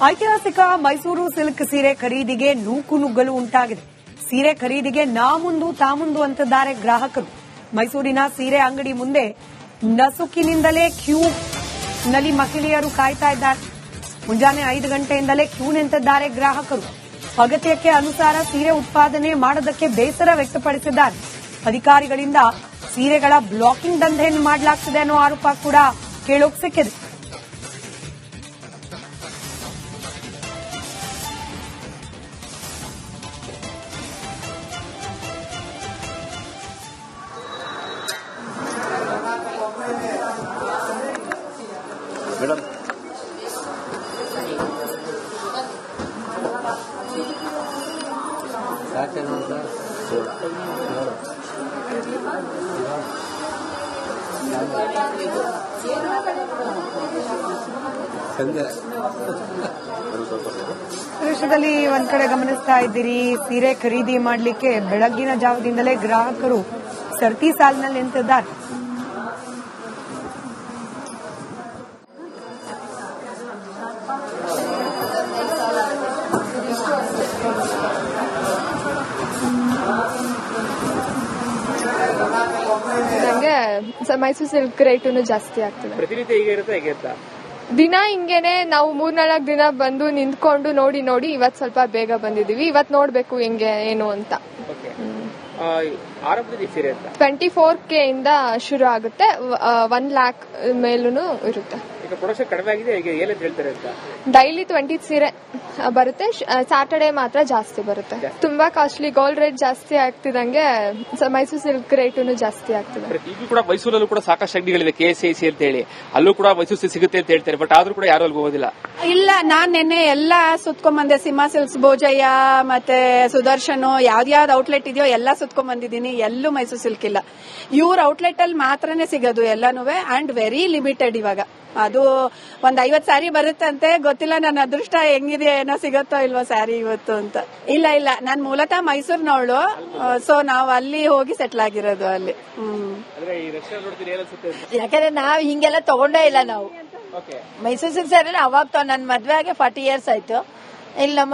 ಐತಿಹಾಸಿಕ ಮೈಸೂರು ಸಿಲ್ಕ್ ಸೀರೆ ಖರೀದಿಗೆ ನೂಕುನುಗ್ಗಲು ಉಂಟಾಗಿದೆ. ಸೀರೆ ಖರೀದಿಗೆ ನಾ ಮುಂದು ತಾ ಮುಂದು ಅಂತಿದ್ದಾರೆ ಗ್ರಾಹಕರು. ಮೈಸೂರಿನ ಸೀರೆ ಅಂಗಡಿ ಮುಂದೆ ನಸುಕಿನಿಂದಲೇ ಕ್ಯೂನಲ್ಲಿ ಮಹಿಳೆಯರು ಕಾಯ್ತಾ ಇದ್ದಾರೆ. ಮುಂಜಾನೆ 5 ಗಂಟೆಯಿಂದಲೇ ಕ್ಯೂ ನಿಂತಿದ್ದಾರೆ ಗ್ರಾಹಕರು. ಅಗತ್ಯಕ್ಕೆ ಅನುಸಾರ ಸೀರೆ ಉತ್ಪಾದನೆ ಮಾಡೋದಕ್ಕೆ ಬೇಸರ ವ್ಯಕ್ತಪಡಿಸಿದ್ದಾರೆ. ಅಧಿಕಾರಿಗಳಿಂದ ಸೀರೆಗಳ ಬ್ಲಾಕಿಂಗ್ ದಂಧೆಯನ್ನು ಮಾಡಲಾಗ್ತಿದೆ ಅನ್ನೋ ಆರೋಪ ಕೂಡ ಕೇಳೋಕ್ ಸಿಕ್ಕಿದೆ. ದೃಶ್ಯದಲ್ಲಿ ಒಂದ್ ಕಡೆ ಗಮನಿಸ್ತಾ ಇದ್ದೀರಿ, ಸೀರೆ ಖರೀದಿ ಮಾಡಲಿಕ್ಕೆ ಬೆಳಗ್ಗಿನ ಜಾವದಿಂದಲೇ ಗ್ರಾಹಕರು ಸರತಿ ಸಾಲಿನಲ್ಲಿ ನಿಂತಿದ್ದಾರೆ. ನಂಗೆ ಮೈಸೂರು ಸಿಲ್ಕ್ ರೇಟು ಜಾಸ್ತಿ ಆಗ್ತದೆ. ಪ್ರತಿನಿತ್ಯ ಹೀಗೆ ಇರುತ್ತೆ ಹೇಗೆ ಅಂತ ದಿನ ಹಿಂಗೇನೆ ನಾವು 3-4 ದಿನ ಬಂದು ನಿಂತ್ಕೊಂಡು ನೋಡಿ ಇವತ್ ಸ್ವಲ್ಪ ಬೇಗ ಬಂದಿದೀವಿ. ಇವತ್ ನೋಡ್ಬೇಕು ಹೆಂಗೆ ಏನು ಅಂತ. ಆರಂಭದ ಸೀರೆ ಅಂತ 24K ಇಂದ ಶುರು ಆಗುತ್ತೆ, 1 lakh ಮೇಲೂ ಇರುತ್ತೆ. ಈಗ ಪ್ರೊಡಕ್ಷನ್ ಕಡಿಮೆ ಆಗಿದೆ ಹೇಗೆ ಏನಂತ ಹೇಳ್ತಾರೆ ಅಂತ. ಡೈಲಿ 20 ಸೀರೆ ಬರುತ್ತೆ, ಸ್ಯಾಟರ್ಡೆ ಮಾತ್ರ ಜಾಸ್ತಿ ಬರುತ್ತೆ. ತುಂಬಾ ಕಾಸ್ಟ್ಲಿ, ಗೋಲ್ಡ್ ರೇಟ್ ಜಾಸ್ತಿ ಆಗ್ತಿದಂಗೆ ಮೈಸೂರು ಸಿಲ್ಕ್ ರೇಟು ಜಾಸ್ತಿ ಆಗ್ತದೆ. ಈಗ ಕೂಡ ಮೈಸೂರಲ್ಲೂ ಕೂಡ ಸಾಕಷ್ಟು ಅಂಗಡಿಗಳಿದೆ, KCIC ಅಂತ ಹೇಳಿ, ಅಲ್ಲೂ ಕೂಡ ಮೈಸೂರು ಸಿಗುತ್ತೆ ಅಂತ ಹೇಳ್ತಾರೆ. ಬಟ್ ಆದ್ರೂ ಕೂಡ ಯಾರು ಅಲ್ಲಿಗೆ ಹೋಗೋದಿಲ್ಲ. ಇಲ್ಲ, ನಾನ್ ನಿನ್ನೆ ಎಲ್ಲಾ ಸುತ್ಕೊಂಡ್ಬಂದೆ. ಸಿಂಹ ಸಿಲ್ಕ್ಸ್, ಭೋಜಯ್ಯ ಮತ್ತೆ ಸುದರ್ಶನ್, ಯಾವ್ದಾವ್ದು ಔಟ್ಲೆಟ್ ಇದೆಯೋ ಎಲ್ಲಾ ಸುತ್ಕೊಂಡ್ ಬಂದಿದ್ದೀನಿ. ಎಲ್ಲೂ ಮೈಸೂರು ಸಿಲ್ಕ್ ಇಲ್ಲ. ಇವ್ರ ಔಟ್ಲೆಟ್ ಅಲ್ಲಿ ಮಾತ್ರನೇ ಸಿಗೋದು ಎಲ್ಲಾನು, ಅಂಡ್ ವೆರಿ ಲಿಮಿಟೆಡ್. ಇವಾಗ ಅದು ಒಂದ್ 50 ಸ್ಯಾರಿ ಬರುತ್ತಂತೆ. ಗೊತ್ತಿಲ್ಲ ನನ್ನ ಅದೃಷ್ಟ ಹೆಂಗಿದೆ, ಏನೋ ಸಿಗತ್ತೋ ಇಲ್ವೋ ಸ್ಯಾರಿ ಇವತ್ತು ಅಂತ. ಇಲ್ಲ, ನಾನ್ ಮೂಲತಃ ಮೈಸೂರಿನವಳು. ಸೊ ನಾವ್ ಅಲ್ಲಿ ಹೋಗಿ ಸೆಟ್ಲ್ ಆಗಿರೋದು ಅಲ್ಲಿ. ಯಾಕಂದ್ರೆ ನಾವ್ ಹಿಂಗೆಲ್ಲ ತಗೊಂಡೇ ಇಲ್ಲ. ನಾವು ಮೈಸೂರು ಸಿಲ್ಕ್ ಸ್ಯಾರಿ ಅವಾಗ ನನ್ ಮದ್ವೆ ಆಗಿ 40 years ಆಯ್ತು. ಇಲ್ಲಿ ನಮ್ಮ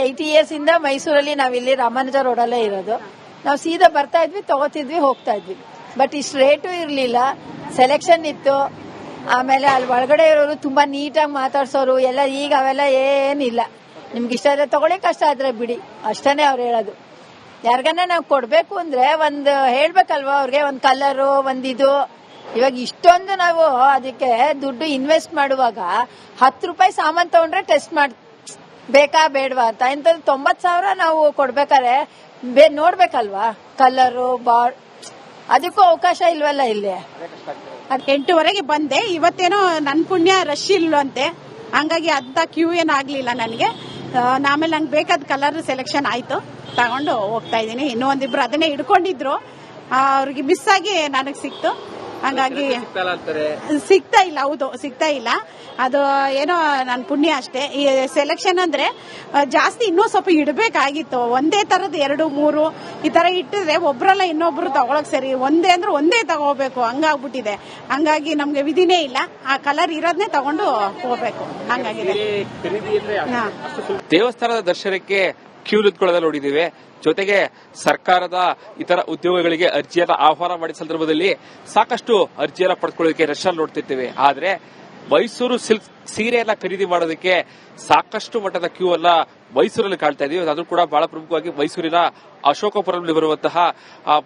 80 years ಇಂದ ಮೈಸೂರಲ್ಲಿ ನಾವಿಲ್ಲಿ ರಾಮಾನುಜ ರೋಡಲ್ಲೇ ಇರೋದು. ನಾವು ಸೀದಾ ಬರ್ತಾ ಇದ್ವಿ, ತಗೋತಿದ್ವಿ, ಹೋಗ್ತಾ ಇದ್ವಿ. ಬಟ್ ಇಷ್ಟು ರೇಟು ಇರ್ಲಿಲ್ಲ, ಸೆಲೆಕ್ಷನ್ ಇತ್ತು. ಆಮೇಲೆ ಅಲ್ಲಿ ಒಳಗಡೆ ಇರೋರು ತುಂಬಾ ನೀಟಾಗಿ ಮಾತಾಡ್ಸೋರು ಎಲ್ಲ. ಈಗ ಅವೆಲ್ಲ ಏನಿಲ್ಲ. ನಿಮ್ಗೆ ಇಷ್ಟ ಆದ್ರೆ ತಗೊಳ್ಳಿ, ಕಷ್ಟ ಆದ್ರೆ ಬಿಡಿ, ಅಷ್ಟೇ ಅವ್ರು ಹೇಳೋದು. ಯಾರಿಗನ್ನ ನಾವು ಕೊಡ್ಬೇಕು ಅಂದ್ರೆ ಒಂದು ಹೇಳ್ಬೇಕಲ್ವಾ ಅವ್ರಿಗೆ, ಒಂದ್ ಕಲರು, ಒಂದಿದು. ಇವಾಗ ಇಷ್ಟೊಂದು ನಾವು ಅದಕ್ಕೆ ದುಡ್ಡು ಇನ್ವೆಸ್ಟ್ ಮಾಡುವಾಗ 10 ರೂಪಾಯಿ ಸಾಮಾನ್ ತಗೊಂಡ್ರೆ ಟೆಸ್ಟ್ ಮಾಡಿ ಬೇಕಾ ಬೇಡವಾ ಅಂತ. ಇಂಥದ್ದು 90,000 ನಾವು ಕೊಡ್ಬೇಕಾದ್ರೆ ನೋಡ್ಬೇಕಲ್ವಾ ಕಲರು, ಅದಕ್ಕೂ ಅವಕಾಶ ಇಲ್ವಲ್ಲ ಇಲ್ಲಿ. 8:30ಗೆ ಬಂದೆ. ಇವತ್ತೇನೋ ನನ್ ಪುಣ್ಯ ರಶ್ ಇಲ್ವಂತೆ, ಹಂಗಾಗಿ ಅಂತ ಕ್ಯೂ ಏನಾಗ್ಲಿಲ್ಲ ನನಗೆ. ಆಮೇಲೆ ನಂಗೆ ಬೇಕಾದ ಕಲರ್ ಸೆಲೆಕ್ಷನ್ ಆಯ್ತು, ತಗೊಂಡು ಹೋಗ್ತಾ ಇದ್ದೀನಿ. ಇನ್ನೂ ಒಂದಿಬ್ರು ಅದನ್ನೇ ಹಿಡ್ಕೊಂಡಿದ್ರು, ಅವ್ರಿಗೆ ಮಿಸ್ ಆಗಿ ನನಗ್ ಸಿಕ್ತು. ಹಂಗಾಗಿ ಸಿಗ್ತಾ ಇಲ್ಲ. ಹೌದು, ಸಿಗ್ತಾ ಇಲ್ಲ. ಅದು ಏನೋ ನನ್ ಪುಣ್ಯ ಅಷ್ಟೇ. ಈ ಸೆಲೆಕ್ಷನ್ ಅಂದ್ರೆ ಜಾಸ್ತಿ ಇನ್ನೂ ಸ್ವಲ್ಪ ಇಡಬೇಕಾಗಿತ್ತು. ಒಂದೇ ತರದ್ 2-3 ಈ ತರ ಇಟ್ಟಿದ್ರೆ ಒಬ್ರಲ್ಲ ಇನ್ನೊಬ್ರು ತಗೊಳಕ್ ಸರಿ. ಒಂದೇ ಅಂದ್ರೆ ಒಂದೇ ತಗೋಬೇಕು, ಹಂಗಾಗ್ಬಿಟ್ಟಿದೆ. ಹಂಗಾಗಿ ನಮ್ಗೆ ವಿಧಿನೇ ಇಲ್ಲ, ಆ ಕಲರ್ ಇರೋದನ್ನೇ ತಗೊಂಡು ಹೋಗ್ಬೇಕು. ಹಂಗಾಗಿದೆ. ದೇವಸ್ಥಾನದ ದರ್ಶನಕ್ಕೆ ಕ್ಯೂ ನಿಂತ್ಕೊಳ್ಳೋದ ನೋಡಿದ್ದೇವೆ. ಜೊತೆಗೆ ಸರ್ಕಾರದ ಇತರ ಉದ್ಯೋಗಗಳಿಗೆ ಅರ್ಜಿಯನ್ನ ಆಹ್ವಾನ ಮಾಡಿದ ಸಂದರ್ಭದಲ್ಲಿ ಸಾಕಷ್ಟು ಅರ್ಜಿಯನ್ನ ಪಡೆದುಕೊಳ್ಳೋದಕ್ಕೆ ರಶ್ ಅಲ್ಲಿ ನೋಡ್ತಿರ್ತೇವೆ. ಆದ್ರೆ ಮೈಸೂರು ಸಿಲ್ಕ್ ಸೀರೆಯನ್ನ ಖರೀದಿ ಮಾಡೋದಕ್ಕೆ ಸಾಕಷ್ಟು ಮಟ್ಟದ ಕ್ಯೂ ಅನ್ನ ಮೈಸೂರಲ್ಲಿ ಕಾಣ್ತಾ ಇದೀವಿ. ಅದು ಕೂಡ ಬಹಳ ಪ್ರಮುಖವಾಗಿ ಮೈಸೂರಿನ ಅಶೋಕಪುರಂನಲ್ಲಿ ಬರುವಂತಹ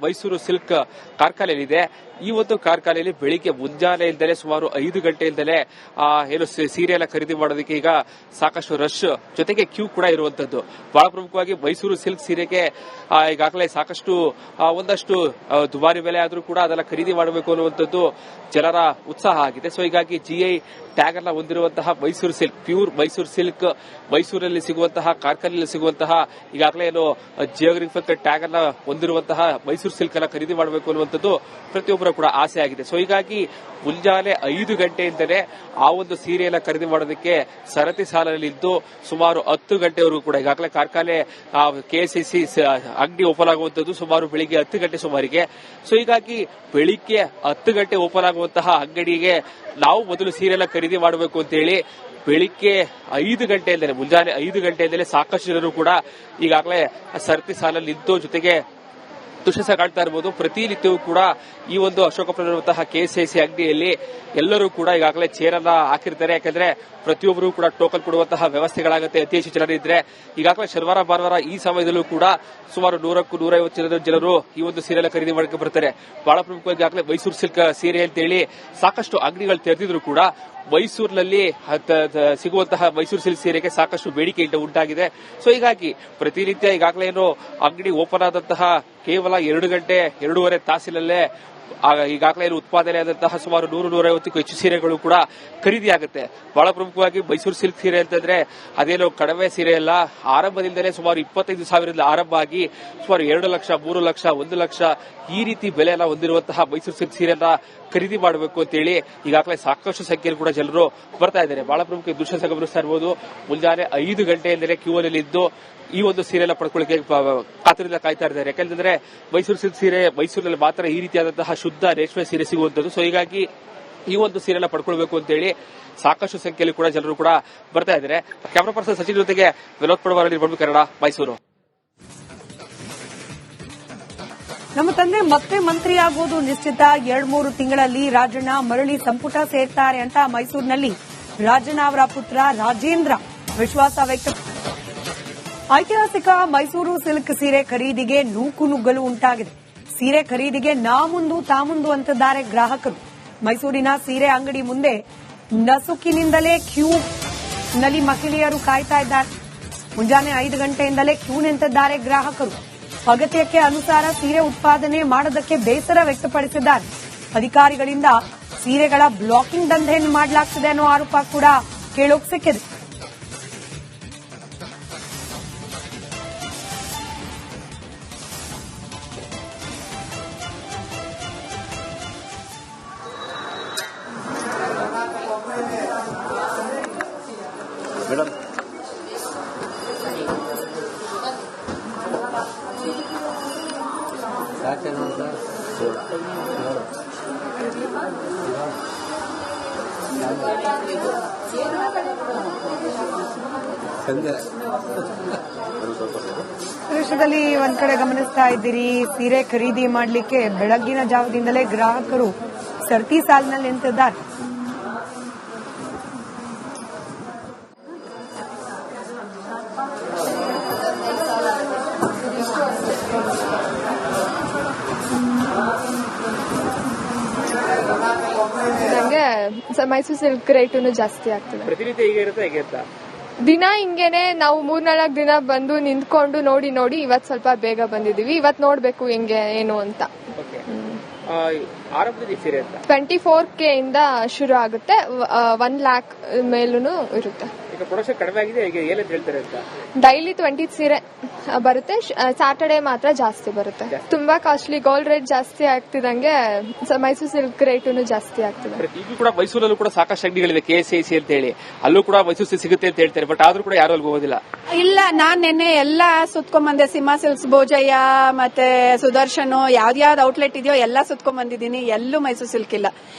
ಮೈಸೂರು ಸಿಲ್ಕ್ ಕಾರ್ಖಾನೆಯಲ್ಲಿದೆ. ಈ ಒಂದು ಕಾರ್ಖಾನೆಯಲ್ಲಿ ಬೆಳಿಗ್ಗೆ ಮುಂಜಾನೆಯಿಂದಲೇ ಸುಮಾರು 5 ಗಂಟೆಯಿಂದಲೇ ಏನು ಸೀರೆಯನ್ನ ಖರೀದಿ ಮಾಡೋದಕ್ಕೆ ಈಗ ಸಾಕಷ್ಟು ರಶ್, ಜೊತೆಗೆ ಕ್ಯೂ ಕೂಡ ಇರುವಂತದ್ದು. ಬಹಳ ಪ್ರಮುಖವಾಗಿ ಮೈಸೂರು ಸಿಲ್ಕ್ ಸೀರೆಗೆ ಈಗಾಗಲೇ ಸಾಕಷ್ಟು ಒಂದಷ್ಟು ದುಬಾರಿ ಬೆಲೆ ಆದ್ರೂ ಕೂಡ ಅದನ್ನ ಖರೀದಿ ಮಾಡಬೇಕು ಅನ್ನುವಂಥದ್ದು ಜನರ ಉತ್ಸಾಹ ಆಗಿದೆ. ಸೊ ಹೀಗಾಗಿ GI ಟ್ಯಾಗ್ ಅನ್ನ ಹೊಂದಿರುವಂತಹ Mysuru silk, pure Mysuru silk, ಮೈಸೂರಲ್ಲಿ ಸಿಗುವಂತಹ ಕಾರ್ಖಾನೆಯಲ್ಲಿ ಸಿಗುವಂತಹ ಈಗಾಗಲೇ ಏನು ಜಿಯೋಗ್ರಫಿಕ್ ಟ್ಯಾಗ್ ಅನ್ನ ಹೊಂದಿರುವಂತಹ ಮೈಸೂರು ಸಿಲ್ಕ್ ಅನ್ನ ಖರೀದಿ ಮಾಡಬೇಕು ಅನ್ನುವಂಥದ್ದು ಪ್ರತಿಯೊಬ್ಬರ ಕೂಡ ಆಸೆ ಆಗಿದೆ. ಸೊ ಹೀಗಾಗಿ ಮುಂಜಾನೆ 5 ಗಂಟೆಯಿಂದಲೇ ಆ ಒಂದು ಸೀರೆಯನ್ನ ಖರೀದಿ ಮಾಡೋದಕ್ಕೆ ಸರತಿ ಸಾಲಿನಲ್ಲಿದ್ದು ಸುಮಾರು 10 ಗಂಟೆವರೆಗೂ ಕೂಡ ಈಗಾಗಲೇ ಕಾರ್ಖಾನೆ KCC ಅಂಗಡಿ ಓಪನ್ ಆಗುವಂತದ್ದು ಸುಮಾರು ಬೆಳಿಗ್ಗೆ 10 ಗಂಟೆ ಸುಮಾರಿಗೆ. ಸೊ ಹೀಗಾಗಿ ಬೆಳಿಗ್ಗೆ 10 ಗಂಟೆ ಓಪನ್ ಆಗುವಂತಹ ಅಂಗಡಿಗೆ ನಾವು ಮೊದಲು ಸೀರೆಯನ್ನ ಖರೀದಿ ಮಾಡಬೇಕು ಅಂತ ಹೇಳಿ ಬೆಳಿಗ್ಗೆ 5 ಗಂಟೆಯಿಂದಲೇ ಮುಂಜಾನೆ 5 ಗಂಟೆಯಿಂದಲೇ ಸಾಕಷ್ಟು ಜನರು ಕೂಡ ಈಗಾಗಲೇ ಸರತಿ ಸಾಲಲ್ಲಿ ನಿಂತು ಜೊತೆಗೆ ತುಷಸ ಕಾಣ್ತಾ ಇರಬಹುದು. ಪ್ರತಿನಿತ್ಯವೂ ಕೂಡ ಈ ಒಂದು ಅಶೋಕಪುರದಂತಹ ಕೆಎಸ್ಐಸಿ ಅಂಗಡಿಯಲ್ಲಿ ಎಲ್ಲರೂ ಕೂಡ ಈಗಾಗಲೇ ಚೇರ್ ಅನ್ನ ಹಾಕಿರ್ತಾರೆ. ಯಾಕಂದ್ರೆ ಪ್ರತಿಯೊಬ್ಬರು ಕೂಡ ಟೋಕನ್ ಕೊಡುವಂತಹ ವ್ಯವಸ್ಥೆಗಳಾಗುತ್ತೆ. ಅತಿ ಹೆಚ್ಚು ಜನರಿದ್ರೆ ಈಗಾಗಲೇ ಶನಿವಾರ ಭಾನುವಾರ ಈ ಸಮಯದಲ್ಲೂ ಕೂಡ ಸುಮಾರು 100-150 ಜನರು ಈ ಒಂದು ಸೀರೆ ಖರೀದಿ ಮಾಡಕ್ಕೆ ಬರ್ತಾರೆ. ಬಹಳ ಪ್ರಮುಖವಾಗಿ ಈಗಾಗಲೇ ಮೈಸೂರು ಸಿಲ್ಕ್ ಸೀರೆ ಅಂತೇಳಿ ಸಾಕಷ್ಟು ಅಂಗಡಿಗಳು ತೆರೆದಿದ್ರು ಕೂಡ ಮೈಸೂರಿನಲ್ಲಿ ಸಿಗುವಂತಹ ಮೈಸೂರು ಸಿಲ್ಕ್ ಸೀರೆಗೆ ಸಾಕಷ್ಟು ಬೇಡಿಕೆ ಉಂಟಾಗಿದೆ. ಸೊ ಹೀಗಾಗಿ ಪ್ರತಿನಿತ್ಯ ಈಗಾಗಲೇ ಏನು ಅಂಗಡಿ ಓಪನ್ ಆದಂತಹ ಕೇವಲ 2 ಗಂಟೆ 2.5 ತಾಸಿನಲ್ಲೇ ಈಗಾಗಲೇ ಉತ್ಪಾದನೆ ಆದಂತಹ ಸುಮಾರು 100-150ಕ್ಕೂ ಹೆಚ್ಚು ಸೀರೆಗಳು ಕೂಡ ಖರೀದಿ ಆಗುತ್ತೆ. ಬಹಳ ಪ್ರಮುಖವಾಗಿ ಮೈಸೂರು ಸಿಲ್ಕ್ ಸೀರೆ ಅಂತಂದ್ರೆ ಅದೇನೋ ಕಡಿಮೆ ಸೀರೆ ಅಲ್ಲ. ಆರಂಭದಿಂದಲೇ ಸುಮಾರು 25,000ರಿಂದ ಆರಂಭ ಆಗಿ ಸುಮಾರು 2 ಲಕ್ಷ, 3 ಲಕ್ಷ, 1 ಲಕ್ಷ ಈ ರೀತಿ ಬೆಲೆಯನ್ನ ಹೊಂದಿರುವಂತಹ ಮೈಸೂರು ಸಿಲ್ಕ್ ಸೀರೆಯನ್ನ ಖರೀದಿ ಮಾಡಬೇಕು ಅಂತೇಳಿ ಈಗಾಗಲೇ ಸಾಕಷ್ಟು ಸಂಖ್ಯೆಯಲ್ಲಿ ಕೂಡ ಜನರು ಬರ್ತಾ ಇದ್ದಾರೆ. ಬಹಳ ಪ್ರಮುಖ ದೃಶ್ಯ ಗಮನಿಸ್ತಾ ಇರಬಹುದು. ಮುಂಜಾನೆ 5 ಗಂಟೆಯಿಂದಲೇ ಕ್ಯೂ ಅಲ್ಲಿ ಇದ್ದು ಈ ಒಂದು ಸೀರೆನ ಪಡ್ಕೊಳ್ಳಿಕ್ಕೆ ಕಾತರದಿಂದ ಕಾಯ್ತಾ ಇದ್ದಾರೆ. ಯಾಕಂದ್ರೆ ಮೈಸೂರು ಸಿಲ್ಕ್ ಸೀರೆ ಮೈಸೂರಿನಲ್ಲಿ ಮಾತ್ರ ಈ ರೀತಿಯಾದಂತಹ ಶುದ್ಧ ರೇಷ್ಮೆ ಸೀರೆ ಸಿಗುವಂತದ್ದು. ಸೊ ಹೀಗಾಗಿ ಈ ಒಂದು ಸೀರೆನ ಪಡ್ಕೊಳ್ಬೇಕು ಅಂತೇಳಿ ಸಾಕಷ್ಟು ಸಂಖ್ಯೆಯಲ್ಲಿ ಕೂಡ ಜನರು ಕೂಡ ಬರ್ತಾ ಇದ್ದಾರೆ. ಕ್ಯಾಮರಾ ಪರ್ಸನ್ ಸಚಿನ್ ಜೊತೆಗೆ ವಿನೋದ್ ಪಡವಾರ, ಕನ್ನಡ, ಮೈಸೂರು. ನಮ್ಮ ತಂದೆ ಮತ್ತೆ ಮಂತ್ರಿಯಾಗುವುದು ನಿಶ್ಚಿತ. 2-3 ತಿಂಗಳಲ್ಲಿ ರಾಜಣ್ಣ ಮರಳಿ ಸಂಪುಟ ಸೇರ್ತಾರೆ ಅಂತ ಮೈಸೂರಿನಲ್ಲಿ ರಾಜಣ್ಣ ಅವರ ಪುತ್ರ ರಾಜೇಂದ್ರ ವಿಶ್ವಾಸ ವ್ಯಕ್ತ. ಐತಿಹಾಸಿಕ ಮೈಸೂರು ಸಿಲ್ಕ್ ಸೀರೆ ಖರೀದಿಗೆ ನೂಕುನುಗ್ಗಲು ಉಂಟಾಗಿದೆ. ಸೀರೆ ಖರೀದಿಗೆ ನಾ ಮುಂದು ತಾ ಮುಂದು ಅಂತಿದ್ದಾರೆ ಗ್ರಾಹಕರು. ಮೈಸೂರಿನ ಸೀರೆ ಅಂಗಡಿ ಮುಂದೆ ನಸುಕಿನಿಂದಲೇ ಕ್ಯೂ ನಲ್ಲಿ ಮಹಿಳೆಯರು ಕಾಯ್ತಾ ಇದ್ದಾರೆ. ಮುಂಜಾನೆ 5 ಗಂಟೆಯಿಂದಲೇ ಕ್ಯೂ ನಿಂತಿದ್ದಾರೆ ಗ್ರಾಹಕರು. ಅಗತ್ಯಕ್ಕೆ ಅನುಸಾರ ಸೀರೆ ಉತ್ಪಾದನೆ ಮಾಡೋದಕ್ಕೆ ಬೇಸರ ವ್ಯಕ್ತಪಡಿಸಿದ್ದಾರೆ. ಅಧಿಕಾರಿಗಳಿಂದ ಸೀರೆಗಳ ಬ್ಲಾಕಿಂಗ್ ದಂಧೆಯನ್ನು ಮಾಡಲಾಗ್ತಿದೆ ಅನ್ನೋ ಆರೋಪ ಕೂಡ ಕೇಳೋಕ್ ಸಿಕ್ಕಿದೆ. ದೃಶ್ಯದಲ್ಲಿ ಒಂದ್ ಕಡೆ ಗಮನಿಸ್ತಾ ಇದ್ದೀರಿ, ಸೀರೆ ಖರೀದಿ ಮಾಡಲಿಕ್ಕೆ ಬೆಳಗ್ಗಿನ ಜಾವದಿಂದಲೇ ಗ್ರಾಹಕರು ಸರತಿ ಸಾಲಿನಲ್ಲಿ ನಿಂತಿದ್ದಾರೆ. ನಂಗೆ ಮೈಸೂರು ಸಿಲ್ಕ್ ರೇಟು ಜಾಸ್ತಿ ಆಗ್ತದೆ. ಪ್ರತಿನಿತ್ಯ ಹೀಗೆ ಇರುತ್ತೆ ಹೇಗೆ ಅಂತ ದಿನ ಹಿಂಗೇನೆ ನಾವು 3-4 ದಿನ ಬಂದು ನಿಂತ್ಕೊಂಡು ನೋಡಿ ಇವತ್ ಸ್ವಲ್ಪ ಬೇಗ ಬಂದಿದೀವಿ. ಇವತ್ ನೋಡ್ಬೇಕು ಹೆಂಗೆ ಏನು ಅಂತ. ಆರಂಭದಲ್ಲಿ ಸೀರೆ ಅಂತ 24K ಇಂದ ಶುರು ಆಗುತ್ತೆ, 1 lakh ಮೇಲೂ ಇರುತ್ತೆ. ಈಗ ಪ್ರೊಡಕ್ಷನ್ ಕಡಿಮೆ ಆಗಿದೆ, ಈಗ ಏನಂತ ಹೇಳ್ತಾರೆ ಅಂತ. ಡೈಲಿ 20 ಸೀರೆ ಬರುತ್ತೆ, ಸ್ಯಾಟರ್ಡೆ ಮಾತ್ರ ಜಾಸ್ತಿ ಬರುತ್ತೆ. ತುಂಬಾ ಕಾಸ್ಟ್ಲಿ, ಗೋಲ್ಡ್ ರೇಟ್ ಜಾಸ್ತಿ ಆಗ್ತಿದಂಗೆ ಮೈಸೂರು ಸಿಲ್ಕ್ ರೇಟು ಜಾಸ್ತಿ ಆಗ್ತದೆ. ಈಗ ಕೂಡ ಮೈಸೂರಲ್ಲೂ ಕೂಡ ಸಾಕಷ್ಟು ಅಂಗಡಿಗಳಿದೆ ಕೆಎಸ್ಐಸಿ ಅಂತ ಹೇಳಿ, ಅಲ್ಲೂ ಕೂಡ ಮೈಸೂರು ಸಿಗುತ್ತೆ ಅಂತ ಹೇಳ್ತಾರೆ. ಬಟ್ ಆದ್ರೂ ಕೂಡ ಯಾರು ಅಲ್ಲಿಗೆ ಹೋಗೋದಿಲ್ಲ. ಇಲ್ಲ, ನಾನ್ ನಿನ್ನೆ ಎಲ್ಲಾ ಸುತ್ಕೊಂಡ್ಬಂದೆ. ಸಿಂಹ ಸಿಲ್ಕ್ಸ್, ಭೋಜಯ್ಯ, ಮತ್ತೆ ಸುದರ್ಶನ್, ಯಾವ್ದಾವ್ದು ಔಟ್ಲೆಟ್ ಇದೆಯೋ ಎಲ್ಲಾ ಸುತ್ಕೊಂಡ್ ಬಂದಿದ್ದೀನಿ. ಎಲ್ಲೂ ಮೈಸೂರು ಸಿಲ್ಕ್ ಇಲ್ಲ.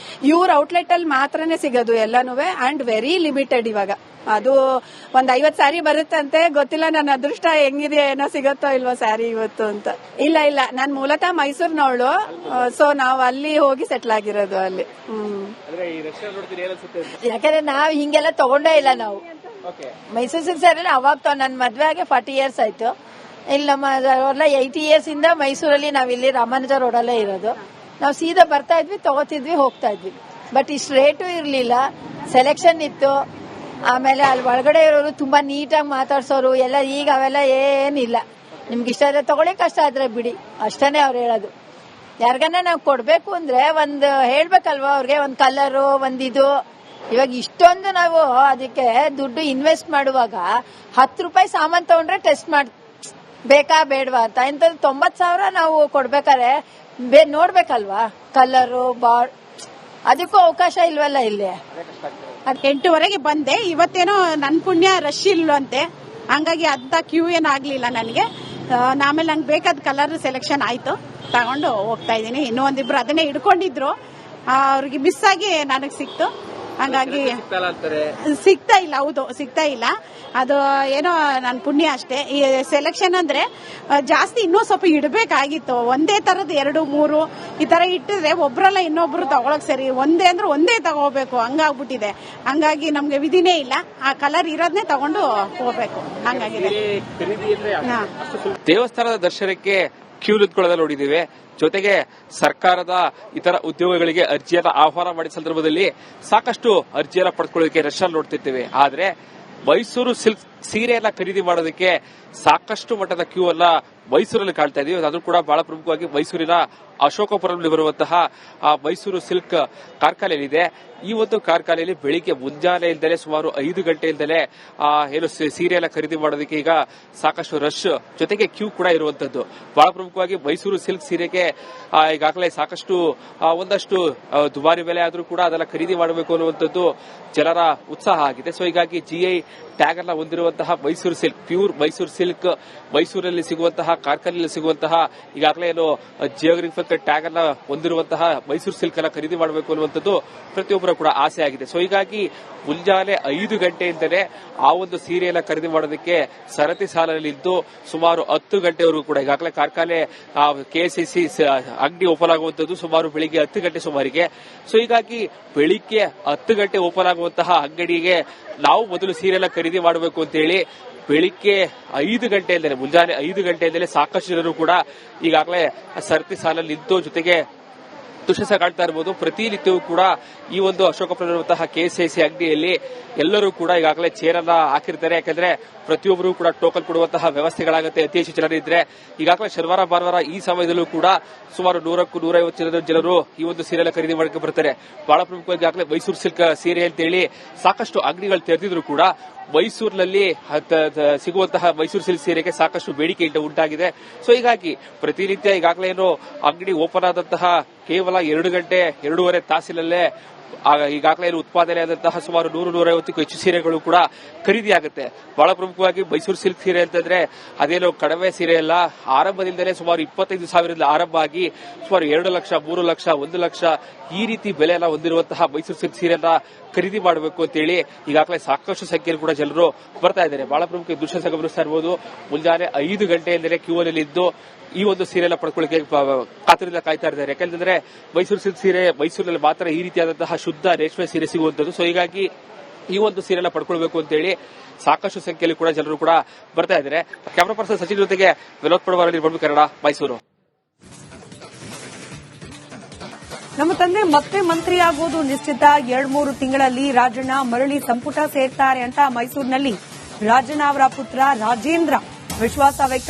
ಇವ್ರ ಔಟ್ಲೆಟ್ ಅಲ್ಲಿ ಮಾತ್ರನೇ ಸಿಗೋದು ಎಲ್ಲಾನು, ಅಂಡ್ ವೆರಿ ಲಿಮಿಟೆಡ್. ಇವಾಗ ಅದು ಒಂದ್ 50 ಸ್ಯಾರಿ ಬರುತ್ತಂತೆ. ಗೊತ್ತಿಲ್ಲ ನನ್ನ ಅದೃಷ್ಟ ಹೆಂಗಿದೆ, ಏನೋ ಸಿಗತ್ತೋ ಇಲ್ವೋ ಸ್ಯಾರಿ ಇವತ್ತು ಅಂತ. ಇಲ್ಲ, ನಾನ್ ಮೂಲತಃ ಮೈಸೂರಿನವಳು. ಸೊ ನಾವ್ ಅಲ್ಲಿ ಹೋಗಿ ಸೆಟ್ಲ್ ಆಗಿರೋದು ಅಲ್ಲಿ. ಯಾಕಂದ್ರೆ ನಾವ್ ಹಿಂಗೆಲ್ಲ ತಗೊಂಡೇ ಇಲ್ಲ. ನಾವು ಮೈಸೂರು ಸಿಲ್ಕ್ ಸ್ಯಾರಿ ಅವಾಗ ನನ್ ಮದ್ವೆ ಆಗಿ 40 years ಆಯ್ತು. ಇಲ್ಲಿ ನಮ್ಮ 80 years ಇಂದ ಮೈಸೂರಲ್ಲಿ ನಾವಿಲ್ಲಿ ರಾಮಾನುಜ ರೋಡಲ್ಲೇ ಇರೋದು. ನಾವು ಸೀದಾ ಬರ್ತಾ ಇದ್ವಿ, ತಗೋತಿದ್ವಿ, ಹೋಗ್ತಾ ಇದ್ವಿ. ಬಟ್ ಇಷ್ಟು ರೇಟು ಇರ್ಲಿಲ್ಲ, ಸೆಲೆಕ್ಷನ್ ಇತ್ತು. ಆಮೇಲೆ ಅಲ್ಲಿ ಒಳಗಡೆ ಇರೋರು ತುಂಬಾ ನೀಟಾಗಿ ಮಾತಾಡ್ಸೋರು ಎಲ್ಲ. ಈಗ ಅವೆಲ್ಲ ಏನಿಲ್ಲ. ನಿಮ್ಗೆ ಇಷ್ಟ ಆದ್ರೆ ತಗೊಳ್ಳಿ, ಕಷ್ಟ ಆದ್ರೆ ಬಿಡಿ, ಅಷ್ಟೇ ಅವ್ರು ಹೇಳೋದು. ಯಾರಿಗನ್ನ ನಾವು ಕೊಡ್ಬೇಕು ಅಂದ್ರೆ ಒಂದು ಹೇಳ್ಬೇಕಲ್ವಾ ಅವ್ರಿಗೆ, ಒಂದ್ ಕಲರು, ಒಂದಿದು. ಇವಾಗ ಇಷ್ಟೊಂದು ನಾವು ಅದಕ್ಕೆ ದುಡ್ಡು ಇನ್ವೆಸ್ಟ್ ಮಾಡುವಾಗ 10 ರೂಪಾಯಿ ಸಾಮಾನ್ ತಗೊಂಡ್ರೆ ಟೆಸ್ಟ್ ಮಾಡಿ ಬೇಕಾ ಬೇಡವಾ ಅಂತ. ಇಂಥದ್ದು 90,000 ನಾವು ಕೊಡ್ಬೇಕಾದ್ರೆ ನೋಡ್ಬೇಕಲ್ವಾ ಕಲರು, ಅದಕ್ಕೂ ಅವಕಾಶ ಇಲ್ವಲ್ಲ ಇಲ್ಲಿ. 8:30 ಬಂದೆ. ಇವತ್ತೇನೋ ನನ್ ಪುಣ್ಯ ರಶ್ ಇಲ್ವಂತೆ, ಹಂಗಾಗಿ ಅಂತ ಕ್ಯೂ ಏನಾಗ್ಲಿಲ್ಲ ನನಗೆ. ಆಮೇಲೆ ನಂಗೆ ಬೇಕಾದ ಕಲರ್ ಸೆಲೆಕ್ಷನ್ ಆಯ್ತು, ತಗೊಂಡು ಹೋಗ್ತಾ ಇದ್ದೀನಿ. ಇನ್ನೂ ಒಂದಿಬ್ರು ಅದನ್ನೇ ಹಿಡ್ಕೊಂಡಿದ್ರು, ಅವ್ರಿಗೆ ಮಿಸ್ ಆಗಿ ನನಗೆ ಸಿಕ್ತು. ಹಂಗಾಗಿ ಸಿಗ್ತಾ ಇಲ್ಲ. ಹೌದು, ಸಿಗ್ತಾ ಇಲ್ಲ. ಅದು ಏನೋ ನನ್ನ ಪುಣ್ಯ ಅಷ್ಟೇ. ಈ ಸೆಲೆಕ್ಷನ್ ಅಂದ್ರೆ ಜಾಸ್ತಿ ಇನ್ನೂ ಸ್ವಲ್ಪ ಇಡಬೇಕಾಗಿತ್ತು. ಒಂದೇ ತರದ್ 2, 3 ಈ ತರ ಇಟ್ಟಿದ್ರೆ ಒಬ್ರಲ್ಲ ಇನ್ನೊಬ್ರು ತಗೊಳಕ್ ಸರಿ. ಒಂದೇ ಅಂದ್ರೆ ಒಂದೇ ತಗೋಬೇಕು ಹಂಗಾಗ್ಬಿಟ್ಟಿದೆ. ಹಂಗಾಗಿ ನಮ್ಗೆ ವಿಧಿನೇ ಇಲ್ಲ. ಆ ಕಲರ್ ಇರೋದನ್ನೇ ತಗೊಂಡು ಹೋಗ್ಬೇಕು ಹಂಗಾಗಿದೆ. ದೇವಸ್ಥಾನದ ದರ್ಶನಕ್ಕೆ ಕ್ಯೂ ನಿಂತ್ಕೊಳ್ಳೋದನ್ನ ನೋಡಿದ್ದೇವೆ. ಜೊತೆಗೆ ಸರ್ಕಾರದ ಇತರ ಉದ್ಯೋಗಗಳಿಗೆ ಅರ್ಜಿಯನ್ನ ಆಹ್ವಾನ ಮಾಡಿದ ಸಂದರ್ಭದಲ್ಲಿ ಸಾಕಷ್ಟು ಅರ್ಜಿಯನ್ನ ಪಡೆದುಕೊಳ್ಳೋದಕ್ಕೆ ರಶ್ ಅಲ್ಲಿ ನೋಡ್ತಿರ್ತೇವೆ. ಆದ್ರೆ ಮೈಸೂರು ಸಿಲ್ಕ್ ಸೀರೆಯನ್ನ ಖರೀದಿ ಮಾಡೋದಕ್ಕೆ ಸಾಕಷ್ಟು ಮಟ್ಟದ ಕ್ಯೂ ಅನ್ನ ಮೈಸೂರಲ್ಲಿ ಕಾಣ್ತಾ ಇದೀವಿ. ಅದು ಕೂಡ ಬಹಳ ಪ್ರಮುಖವಾಗಿ ಮೈಸೂರಿನ ಅಶೋಕಪುರದಲ್ಲಿ ಬರುವಂತಹ ಮೈಸೂರು ಸಿಲ್ಕ್ ಕಾರ್ಖಾನೆಯಲ್ಲಿದೆ. ಈ ಒಂದು ಕಾರ್ಖಾನೆಯಲ್ಲಿ ಬೆಳಿಗ್ಗೆ ಮುಂಜಾನೆಯಿಂದಲೇ ಸುಮಾರು 5 ಗಂಟೆಯಿಂದಲೇ ಏನು ಸೀರೆಯನ್ನ ಖರೀದಿ ಮಾಡೋದಕ್ಕೆ ಈಗ ಸಾಕಷ್ಟು ರಶ್, ಜೊತೆಗೆ ಕ್ಯೂ ಕೂಡ ಇರುವಂತದ್ದು. ಬಹಳ ಪ್ರಮುಖವಾಗಿ ಮೈಸೂರು ಸಿಲ್ಕ್ ಸೀರೆಗೆ ಈಗಾಗಲೇ ಸಾಕಷ್ಟು ಒಂದಷ್ಟು ದುಬಾರಿ ಬೆಲೆ ಆದ್ರೂ ಕೂಡ ಅದನ್ನ ಖರೀದಿ ಮಾಡಬೇಕು ಅನ್ನುವಂಥದ್ದು ಜನರ ಉತ್ಸಾಹ ಆಗಿದೆ. ಸೊ ಹೀಗಾಗಿ GI ಟ್ಯಾಗ್ ಅನ್ನ ಹೊಂದಿರುವಂತಹ Mysuru silk, pure Mysuru silk, ಮೈಸೂರಲ್ಲಿ ಸಿಗುವಂತಹ ಕಾರ್ಖಾನೆಯಲ್ಲಿ ಸಿಗುವಂತಹ ಈಗಾಗಲೇ ಏನು ಜಿಯೋಗ್ರಫಿಕ್ ಟ್ಯಾಗ್ ಅನ್ನ ಹೊಂದಿರುವಂತಹ ಮೈಸೂರು ಸಿಲ್ಕ್ ಅನ್ನ ಖರೀದಿ ಮಾಡಬೇಕು ಅನ್ನುವಂಥದ್ದು ಪ್ರತಿಯೊಬ್ಬರ ಕೂಡ ಆಸೆ ಆಗಿದೆ. ಸೊ ಹೀಗಾಗಿ ಮುಂಜಾನೆ 5 ಗಂಟೆಯಿಂದಲೇ ಆ ಒಂದು ಸೀರೆಯನ್ನ ಖರೀದಿ ಮಾಡೋದಕ್ಕೆ ಸರತಿ ಸಾಲಿನಲ್ಲಿದ್ದು ಸುಮಾರು 10 ಗಂಟೆವರೆಗೂ ಕೂಡ ಈಗಾಗಲೇ ಕಾರ್ಖಾನೆ KCC ಅಂಗಡಿ ಓಪನ್ ಆಗುವಂತದ್ದು ಸುಮಾರು ಬೆಳಿಗ್ಗೆ 10 ಗಂಟೆ ಸುಮಾರಿಗೆ. ಸೊ ಹೀಗಾಗಿ ಬೆಳಿಗ್ಗೆ 10 ಗಂಟೆ ಓಪನ್ ಆಗುವಂತಹ ಅಂಗಡಿಗೆ ನಾವು ಮೊದಲು ಸೀರೆಯನ್ನ ಖರೀದಿ ಮಾಡಬೇಕು ಅಂತ ಹೇಳಿ ಬೆಳಿಗ್ಗೆ 5 ಗಂಟೆಯಿಂದಲೇ, ಮುಂಜಾನೆ 5 ಗಂಟೆಯಿಂದಲೇ ಸಾಕಷ್ಟು ಜನರು ಕೂಡ ಈಗಾಗಲೇ ಸರತಿ ಸಾಲಲ್ಲಿ ನಿಂತು, ಜೊತೆಗೆ ದೃಶ್ಯ ಕಾಣ್ತಾ ಇರಬಹುದು. ಪ್ರತಿನಿತ್ಯವೂ ಕೂಡ ಈ ಒಂದು ಅಶೋಕಪುರವಿರುವಂತಹ KCC ಅಂಗಡಿಯಲ್ಲಿ ಎಲ್ಲರೂ ಕೂಡ ಈಗಾಗಲೇ ಚೇರ್ ಅನ್ನ ಹಾಕಿರ್ತಾರೆ. ಯಾಕಂದ್ರೆ ಪ್ರತಿಯೊಬ್ಬರು ಕೂಡ ಟೋಕನ್ ಕೊಡುವಂತಹ ವ್ಯವಸ್ಥೆಗಳಾಗುತ್ತೆ. ಅತಿ ಹೆಚ್ಚು ಜನರಿದ್ರೆ ಈಗಾಗಲೇ ಶನಿವಾರ ಭಾನುವಾರ ಈ ಸಮಯದಲ್ಲೂ ಕೂಡ ಸುಮಾರು 100ಕ್ಕೂ 150 ಜನರು ಈ ಒಂದು ಸೀರೆ ಖರೀದಿ ಮಾಡಕ್ಕೆ ಬರ್ತಾರೆ. ಬಹಳ ಪ್ರಮುಖವಾಗಿ ಈಗಾಗಲೇ ಮೈಸೂರು ಸಿಲ್ಕ್ ಸೀರೆ ಅಂತ ಹೇಳಿ ಸಾಕಷ್ಟು ಅಂಗಡಿಗಳು ತೆರೆದಿದ್ರು ಕೂಡ ಮೈಸೂರಿನಲ್ಲಿ ಸಿಗುವಂತಹ ಮೈಸೂರು ಸಿಲ್ಕ್ ಸೀರೆಗೆ ಸಾಕಷ್ಟು ಬೇಡಿಕೆ ಉಂಟಾಗಿದೆ. ಸೊ ಹೀಗಾಗಿ ಪ್ರತಿನಿತ್ಯ ಈಗಾಗಲೇ ಏನು ಅಂಗಡಿ ಓಪನ್ ಆದಂತಹ ಕೇವಲ 2 ಗಂಟೆ 2.5 ತಾಸಿನಲ್ಲೇ ಈಗಾಗಲೇ ಉತ್ಪಾದನೆ ಆದಂತಹ ಸುಮಾರು 100-150ಕ್ಕೂ ಹೆಚ್ಚು ಸೀರೆಗಳು ಕೂಡ ಖರೀದಿ ಆಗುತ್ತೆ. ಬಹಳ ಪ್ರಮುಖವಾಗಿ ಮೈಸೂರು ಸಿಲ್ಕ್ ಸೀರೆ ಅಂತಂದ್ರೆ ಅದೇನೋ ಕಡಿಮೆ ಸೀರೆ ಅಲ್ಲ. ಆರಂಭದಿಂದಲೇ ಸುಮಾರು 25,000ರಿಂದ ಆರಂಭ ಆಗಿ ಸುಮಾರು 2 ಲಕ್ಷ, 3 ಲಕ್ಷ, 1 ಲಕ್ಷ ಈ ರೀತಿ ಬೆಲೆಯನ್ನ ಹೊಂದಿರುವಂತಹ ಮೈಸೂರು ಸಿಲ್ಕ್ ಸೀರೆಯನ್ನ ಖರೀದಿ ಮಾಡಬೇಕು ಅಂತ ಹೇಳಿ ಈಗಾಗಲೇ ಸಾಕಷ್ಟು ಸಂಖ್ಯೆಯಲ್ಲಿ ಕೂಡ ಜನರು ಬರ್ತಾ ಇದ್ದಾರೆ. ಬಹಳ ಪ್ರಮುಖ ದೃಶ್ಯ ಗಮನಿಸ್ತಾ ಇರಬಹುದು. ಮುಂಜಾನೆ 5 ಗಂಟೆಯಿಂದಲೇ ಕ್ಯೂ ಅಲ್ಲಿ ಇದ್ದು ಈ ಒಂದು ಸೀರೆಯನ್ನ ಪಡ್ಕೊಳ್ಳಿಕ್ಕೆ ಕಾತರದಿಂದ ಕಾಯ್ತಾ ಇದ್ದಾರೆ. ಯಾಕಂದ್ರೆ ಮೈಸೂರು ಸಿಲ್ಕ್ ಸೀರೆ ಮೈಸೂರಿನಲ್ಲಿ ಮಾತ್ರ ಈ ರೀತಿಯಾದಂತಹ ಶುದ್ಧ ರೇಷ್ಮೆ ಸೀರೆ ಸಿಗುವಂತದ್ದು. ಸೊ ಹೀಗಾಗಿ ಈ ಒಂದು ಸೀರೆಯನ್ನ ಪಡ್ಕೊಳ್ಬೇಕು ಅಂತ ಹೇಳಿ ಸಾಕಷ್ಟು ಸಂಖ್ಯೆಯಲ್ಲಿ ಕೂಡ ಜನರು ಕೂಡ ಬರ್ತಾ ಇದ್ದಾರೆ. ಕ್ಯಾಮರಾ ಪರ್ಸನ್ ಸಚಿನ್ ಜೊತೆಗೆ ವಿನೋದ್ ಪಡವಾರ, ಕನ್ನಡ, ಮೈಸೂರು. ನಮ್ಮ ತಂದೆ ಮತ್ತೆ ಮಂತ್ರಿಯಾಗುವುದು ನಿಶ್ಚಿತ. 2-3 ತಿಂಗಳಲ್ಲಿ ರಾಜಣ್ಣ ಮರಳಿ ಸಂಪುಟ ಸೇರ್ತಾರೆ ಅಂತ ಮೈಸೂರಿನಲ್ಲಿ ರಾಜಣ್ಣ ಅವರ ಪುತ್ರ ರಾಜೇಂದ್ರ ವಿಶ್ವಾಸ ವ್ಯಕ್ತ